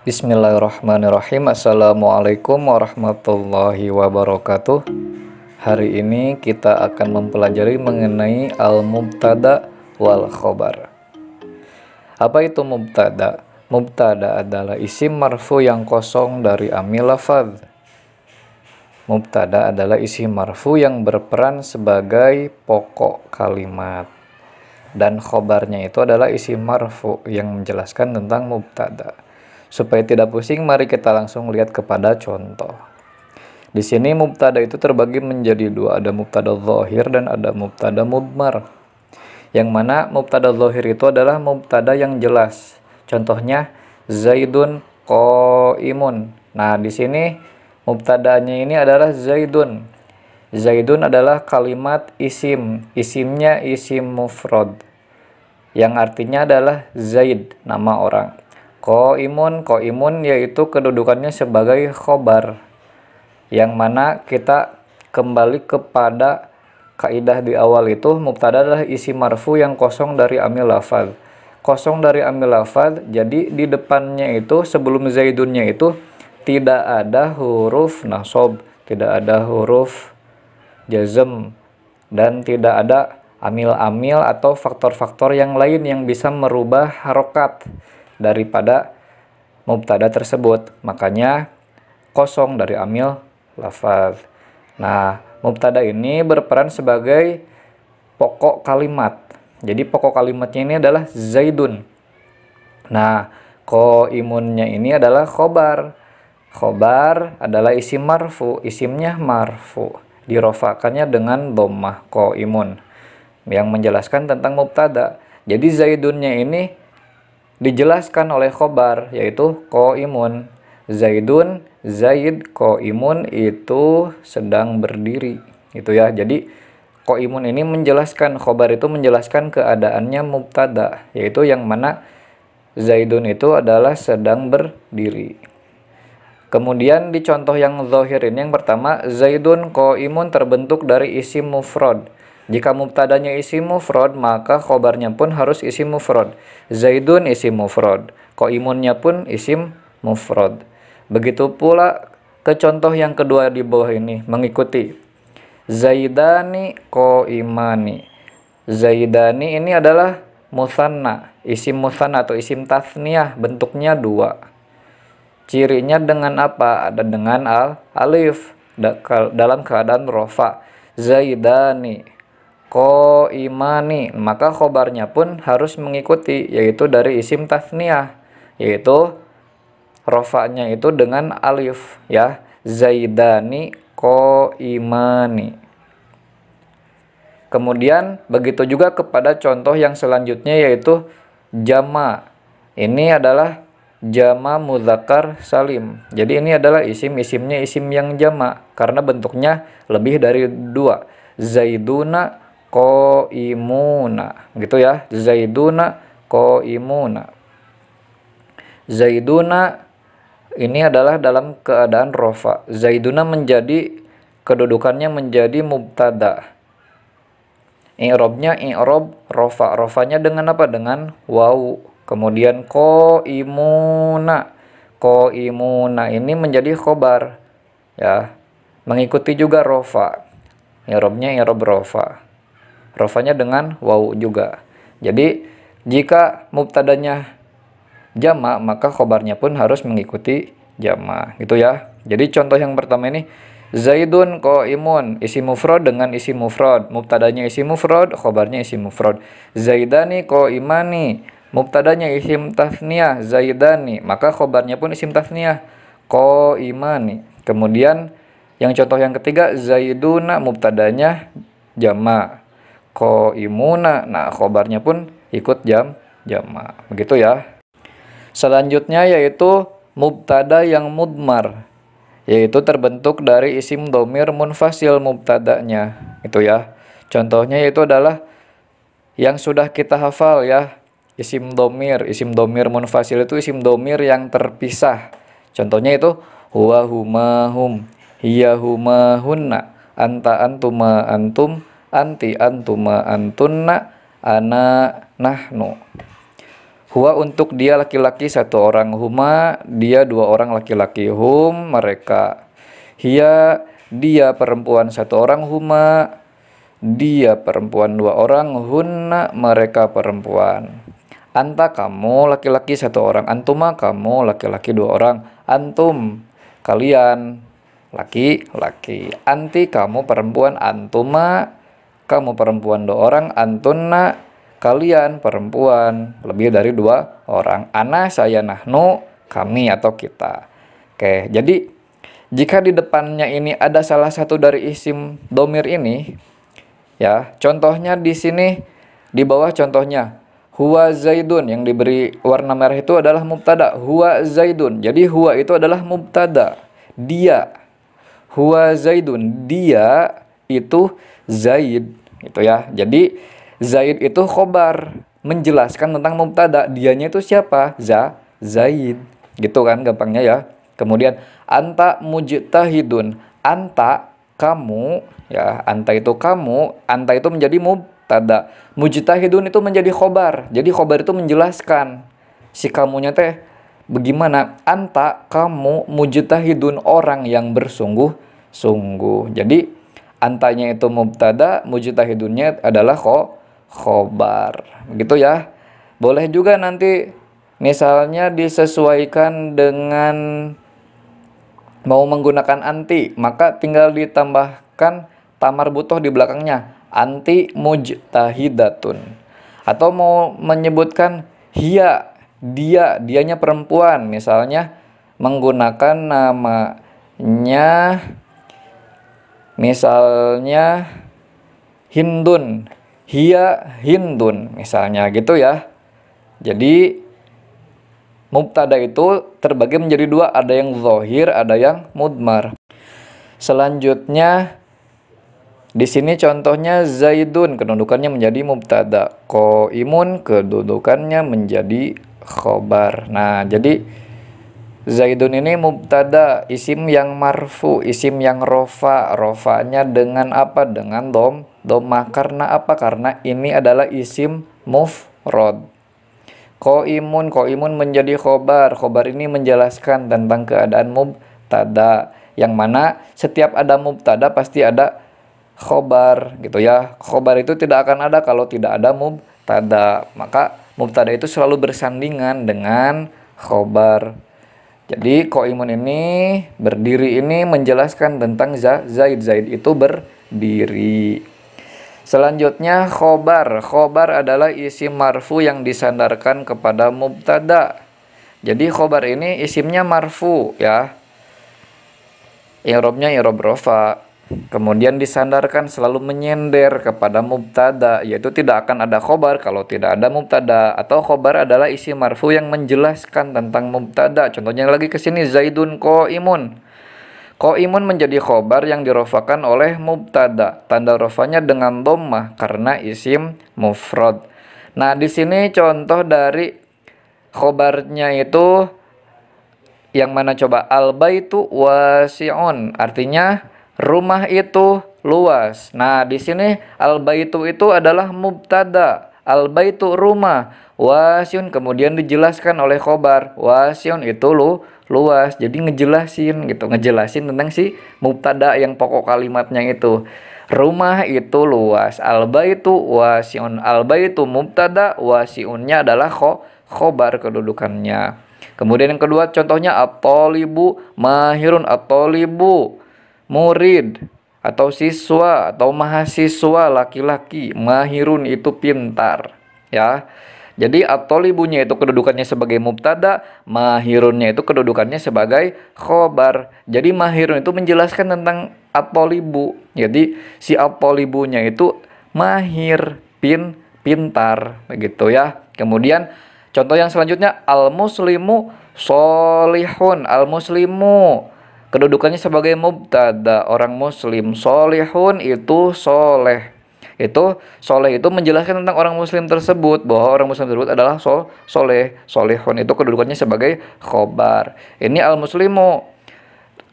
Bismillahirrahmanirrahim. Assalamualaikum warahmatullahi wabarakatuh. Hari ini kita akan mempelajari mengenai al-mubtada wal khobar. Apa itu mubtada? Mubtada adalah isim marfu yang kosong dari amil lafadz. Mubtada adalah isim marfu yang berperan sebagai pokok kalimat. Dan khobarnya itu adalah isim marfu yang menjelaskan tentang mubtada. Supaya tidak pusing, mari kita langsung lihat kepada contoh. Di sini mubtada itu terbagi menjadi dua, ada mubtada dzahir dan ada mubtada mudmar. Yang mana mubtada dzahir itu adalah mubtada yang jelas. Contohnya Zaidun qaimun. Nah, di sini mubtadanya ini adalah Zaidun. Zaidun adalah kalimat isim. Isimnya isim mufrad. Yang artinya adalah Zaid, nama orang. Qaimun yaitu kedudukannya sebagai khobar, yang mana kita kembali kepada kaidah di awal itu, mubtada adalah isim marfu yang kosong dari amil lafadz. Kosong dari amil lafadz, jadi di depannya itu sebelum zaidunnya itu tidak ada huruf nasab, tidak ada huruf jazm, dan tidak ada amil-amil atau faktor-faktor yang lain yang bisa merubah harokat daripada mubtada tersebut. Makanya kosong dari amil lafaz. Nah, mubtada ini berperan sebagai pokok kalimat. Jadi pokok kalimatnya ini adalah Zaidun. Nah, qaimunnya ini adalah khobar. Khobar adalah isim marfu, isimnya marfu, dirofakannya dengan dhammah qaimun, yang menjelaskan tentang mubtada. Jadi Zaidunnya ini dijelaskan oleh khobar, yaitu qaimun. Zaidun, Zaid, qaimun itu sedang berdiri, gitu ya. Jadi qaimun ini menjelaskan, khobar itu menjelaskan keadaannya mubtada, yaitu yang mana Zaidun itu adalah sedang berdiri. Kemudian di contoh yang zahir ini, yang pertama, Zaidun qaimun terbentuk dari isim mufrad. Jika mubtadanya isim mufrad, maka khobarnya pun harus isim mufrad. Zaidun isim mufrad, qaimunnya pun isim mufrad. Begitu pula ke contoh yang kedua di bawah ini, mengikuti Zaidani qaimani. Zaidani ini adalah musanna, isim musanna atau isim tasniyah, bentuknya dua. Cirinya dengan apa? Ada dengan alif dalam keadaan rofa. Zaidani qaimani, maka khobarnya pun harus mengikuti, yaitu dari isim tasniyah, yaitu rofanya itu dengan alif, ya. Zaidani qaimani. Kemudian begitu juga kepada contoh yang selanjutnya, yaitu jama. Ini adalah jama muzakkar salim. Jadi ini adalah isimnya isim yang jama karena bentuknya lebih dari dua. Zaiduna qaimuna, gitu ya. Zaiduna qaimuna. Zaiduna ini adalah dalam keadaan rofa. Zaiduna menjadi kedudukannya menjadi mubtada. I'rabnya i'rab rofa. Rofanya dengan apa? Dengan waw. Kemudian qaimuna. Qaimuna ini menjadi khobar, ya. Mengikuti juga rofa. I'rabnya i'rab rofa. Rofanya dengan waw juga. Jadi jika mubtadanya jama, maka khobarnya pun harus mengikuti jama, gitu ya. Jadi contoh yang pertama ini, Zaidun qaimun, isim mufrad dengan isim mufrad. Mubtadanya isim mufrad, khobarnya isim mufrad. Zaidani qaimani, mubtadanya isim tasniyah, Zaidani, maka khobarnya pun isim tasniyah, qaimani. Kemudian yang contoh yang ketiga, Zaiduna, mubtadanya jama, qaimuna, nah khobarnya pun ikut jama, begitu ya. Selanjutnya yaitu mubtada yang mudmar, yaitu terbentuk dari isim dhamir munfasil mubtadanya, itu ya. Contohnya yaitu adalah yang sudah kita hafal, ya. Isim dhamir munfasil itu isim dhamir yang terpisah. Contohnya itu huwa huma hum, hiya huma hunna, anta antuma antum, anti antuma antunna, ana nahnu. Huwa untuk dia laki-laki satu orang, huma dia dua orang laki-laki, hum mereka. Hiya dia perempuan satu orang, huma dia perempuan dua orang, hunna mereka perempuan. Anta kamu laki-laki satu orang, antuma kamu laki-laki dua orang, antum kalian laki-laki. Anti kamu perempuan, antuma kamu perempuan dua orang, antunna kalian perempuan lebih dari dua orang. Ana saya, nahnu kami atau kita. Oke, jadi jika di depannya ini ada salah satu dari isim domir ini, ya, contohnya di sini di bawah contohnya huwa zaidun, yang diberi warna merah itu adalah mubtada, huwa zaidun. Jadi huwa itu adalah mubtada, dia. Huwa zaidun, dia itu Zaid, gitu ya. Jadi Zaid itu khobar, menjelaskan tentang mubtada, dianya itu siapa? Zaid, gitu kan gampangnya ya. Kemudian anta mujtahidun, anta kamu, ya, anta itu kamu, anta itu menjadi mubtada, mujtahidun itu menjadi khobar. Jadi khobar itu menjelaskan si kamunya teh bagaimana. Anta kamu mujtahidun orang yang bersungguh-sungguh. Jadi antanya itu mubtada, mujtahidunnya adalah khobar, gitu ya. Boleh juga nanti misalnya disesuaikan dengan mau menggunakan anti, maka tinggal ditambahkan tamar butoh di belakangnya, anti mujtahidatun. Atau mau menyebutkan hiya, dianya perempuan, misalnya menggunakan namanya misalnya Hindun, hiya Hindun misalnya, gitu ya. Jadi mubtada itu terbagi menjadi dua, ada yang zahir, ada yang mudmar. Selanjutnya di sini contohnya Zaidun, kedudukannya menjadi mubtada, qaimun kedudukannya menjadi khobar. Nah, jadi Zaidun ini mubtada, isim yang marfu, isim yang rofa. Rofanya dengan apa? Dengan dhammah. Karena apa? Karena ini adalah isim mufrad. Qaimun menjadi khobar. Khobar ini menjelaskan tentang keadaan mubtada, yang mana setiap ada mubtada pasti ada khobar, gitu ya. Khobar itu tidak akan ada kalau tidak ada mubtada. Maka mubtada itu selalu bersandingan dengan khobar. Jadi qaimun ini berdiri ini menjelaskan tentang Zaid. Zaid itu berdiri. Selanjutnya khobar. Khobar adalah isim marfu yang disandarkan kepada mubtada. Jadi khobar ini isimnya marfu, ya. I'rabnya i'rab rofa. Kemudian disandarkan selalu menyender kepada mubtada, yaitu tidak akan ada khobar kalau tidak ada mubtada. Atau khobar adalah isim marfu yang menjelaskan tentang mubtada. Contohnya lagi ke sini, Zaidun qaimun. Qaimun menjadi khobar yang dirofakan oleh mubtada. Tanda rofanya dengan dhammah karena isim mufrad. Nah, di sini contoh dari khobarnya itu yang mana coba? Al-baitu wasi'un, artinya rumah itu luas. Nah, di sini al-baitu itu adalah mubtada. Al-baitu rumah, wasiun kemudian dijelaskan oleh khobar. Wasiun itu luas. Jadi ngejelasin gitu, ngejelasin tentang si mubtada yang pokok kalimatnya itu. Rumah itu luas, al-baitu wasiun. Al-baitu mubtada, wasiunnya adalah khobar kedudukannya. Kemudian yang kedua contohnya at-thalibu mahirun. At-thalibu murid atau siswa atau mahasiswa laki-laki, mahirun itu pintar, ya. Jadi at-thalibunya itu kedudukannya sebagai mubtada, mahirunnya itu kedudukannya sebagai khobar. Jadi mahirun itu menjelaskan tentang at-thalibu. Jadi si at-thalibunya itu mahir, pintar, begitu ya. Kemudian contoh yang selanjutnya al-muslimu sholihun. Al-muslimu kedudukannya sebagai mubtada, orang muslim. Sholihun itu soleh. Itu soleh itu menjelaskan tentang orang muslim tersebut, bahwa orang muslim tersebut adalah soleh. Sholihun itu kedudukannya sebagai khobar. Ini al-muslimu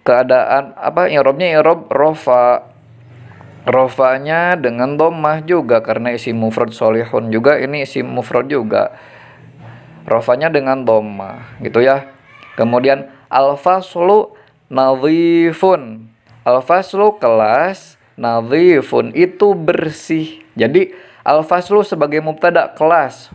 keadaan apa? I'rabnya i'rab rofa. Rofanya dengan dhammah juga karena isim mufrad. Sholihun juga ini isim mufrad juga. rofanya dengan dhammah gitu ya. Kemudian al-faslu nadhifun. Al-faslu kelas, nadhifun itu bersih. Jadi al-faslu sebagai mubtada kelas,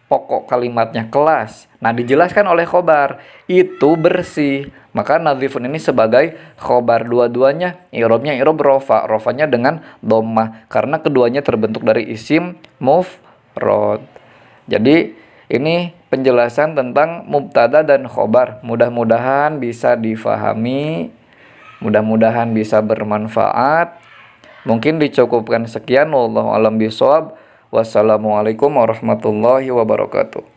pokok kalimatnya kelas. Nah, dijelaskan oleh khobar itu bersih. Maka nadhifun ini sebagai khobar, dua-duanya i'rabnya i'rab rofa, rofanya dengan dhammah karena keduanya terbentuk dari isim mufrad. Jadi ini penjelasan tentang mubtada dan khobar. Mudah-mudahan bisa difahami, mudah-mudahan bisa bermanfaat. Mungkin dicukupkan sekian. Wallahu a'lam bishawab. Wassalamualaikum warahmatullahi wabarakatuh.